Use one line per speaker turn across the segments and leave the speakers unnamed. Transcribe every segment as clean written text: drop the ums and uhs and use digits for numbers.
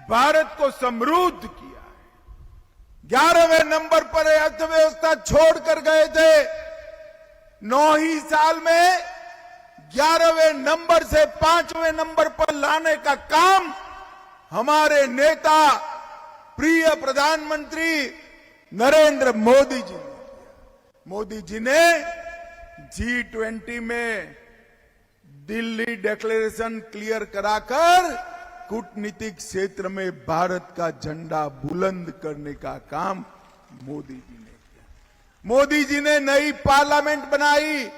भारत को समृद्ध किया है। 11वें नंबर पर अर्थव्यवस्था छोड़कर गए थे। 9 ही साल में 11वें नंबर से 5वें नंबर पर लाने का काम हमारे नेता प्रिय प्रधानमंत्री नरेंद्र मोदी जी ने किया। मोदी जी ने G20 में दिल्ली डिक्लेरेशन क्लियर कराकर कूटनीतिक क्षेत्र में भारत का झंडा बुलंद करने का काम मोदी जी ने किया। मोदी जी ने नई पार्लियामेंट बनाई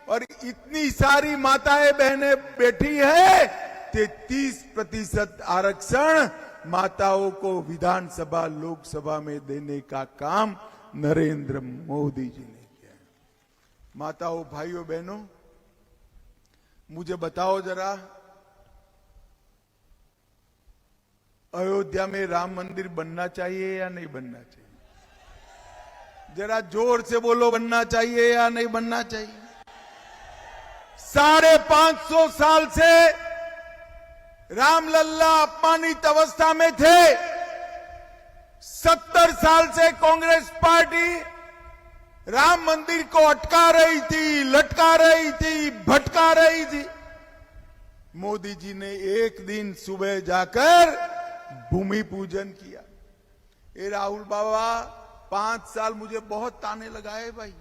और इतनी सारी माताएं बहनें बैठी है, 33% आरक्षण माताओं को विधानसभा लोकसभा में देने का काम नरेंद्र मोदी जी ने किया। माताओं, भाइयों, बहनों, मुझे बताओ जरा, अयोध्या में राम मंदिर बनना चाहिए या नहीं बनना चाहिए? जरा जोर से बोलो, बनना चाहिए या नहीं बनना चाहिए? 550 साल से रामलल्ला अपमानित अवस्था में थे। 70 साल से कांग्रेस पार्टी राम मंदिर को अटका रही थी, लटका रही थी, भटका रही थी। मोदी जी ने एक दिन सुबह जाकर भूमि पूजन किया। ए राहुल बाबा, 5 साल मुझे बहुत ताने लगाए भाई।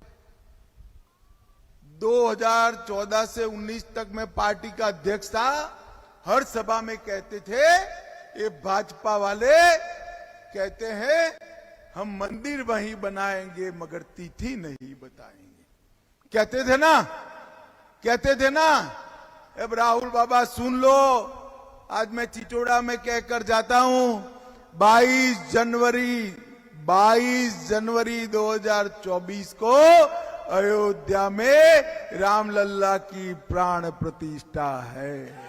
2014 से 19 तक मैं पार्टी का अध्यक्ष था। हर सभा में कहते थे, ये भाजपा वाले कहते हैं हम मंदिर वहीं बनाएंगे मगर तिथि नहीं बताएंगे। कहते थे ना, कहते थे ना। अब राहुल बाबा सुन लो, आज मैं चिचोड़ा में कहकर जाता हूं, 22 जनवरी 2024 को अयोध्या में रामलल्ला की प्राण प्रतिष्ठा है।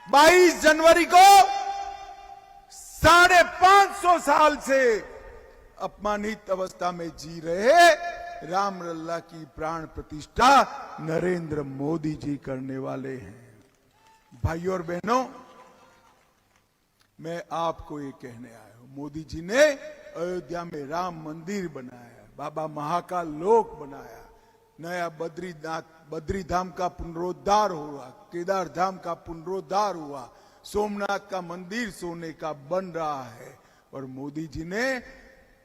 22 जनवरी को 550 साल से अपमानित अवस्था में जी रहे रामलल्ला की प्राण प्रतिष्ठा नरेंद्र मोदी जी करने वाले हैं। भाइयों और बहनों, मैं आपको ये कहने आया हूं, मोदी जी ने अयोध्या में राम मंदिर बनाया, बाबा महाकाल लोक बनाया, नया बद्री धाम का पुनरोद्धार हुआ, केदार धाम का पुनरोद्धार हुआ, सोमनाथ का मंदिर सोने का बन रहा है। और मोदी जी ने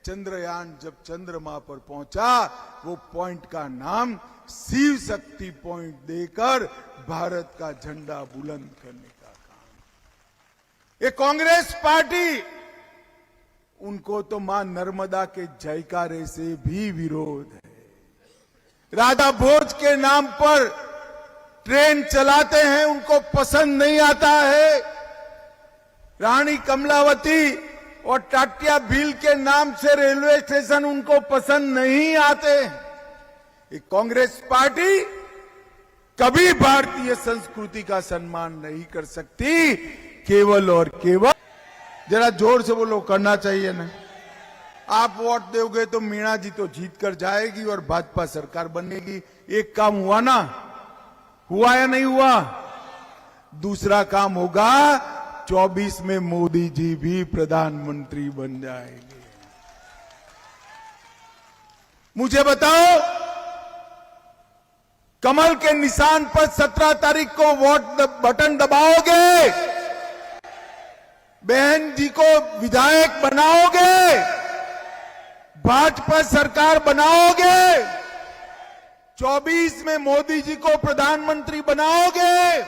चंद्रयान जब चंद्रमा पर पहुंचा, वो पॉइंट का नाम शिव शक्ति पॉइंट देकर भारत का झंडा बुलंद करने का काम। ये कांग्रेस पार्टी, उनको तो मां नर्मदा के जयकारे से भी विरोध है। राधा भोज के नाम पर ट्रेन चलाते हैं, उनको पसंद नहीं आता है। रानी कमलावती और टाटिया भील के नाम से रेलवे स्टेशन उनको पसंद नहीं आते। ये कांग्रेस पार्टी कभी भारतीय संस्कृति का सम्मान नहीं कर सकती, केवल और केवल, जरा जोर से बोलो, करना चाहिए ना। आप वोट दोगे तो मीणा जी तो जीत कर जाएगी और भाजपा सरकार बनेगी। एक काम हुआ ना, हुआ या नहीं हुआ? दूसरा काम होगा, 24 में मोदी जी भी प्रधानमंत्री बन जाएंगे। मुझे बताओ, कमल के निशान पर 17 तारीख को वोट बटन दबाओगे? बहन जी को विधायक बनाओगे? भाजपा सरकार बनाओगे? 24 में मोदी जी को प्रधानमंत्री बनाओगे?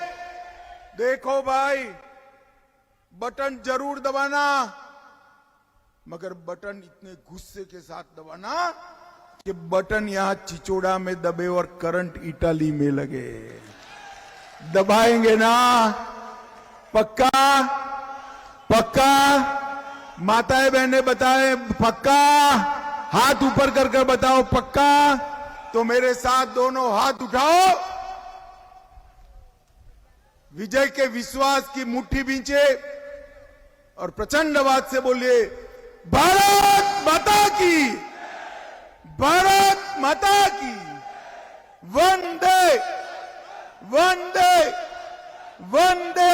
देखो भाई, बटन जरूर दबाना, मगर बटन इतने गुस्से के साथ दबाना कि बटन यहां चिचोड़ा में दबे और करंट इटली में लगे। दबाएंगे ना? पक्का? पक्का? माताएं बहनें बताएं, पक्का? हाथ ऊपर कर कर बताओ, पक्का? तो मेरे साथ दोनों हाथ उठाओ, विजय के विश्वास की मुट्ठी बींचे और प्रचंड आवाज से बोलिए, भारत माता की, भारत माता की, वंदे वंदे वंदे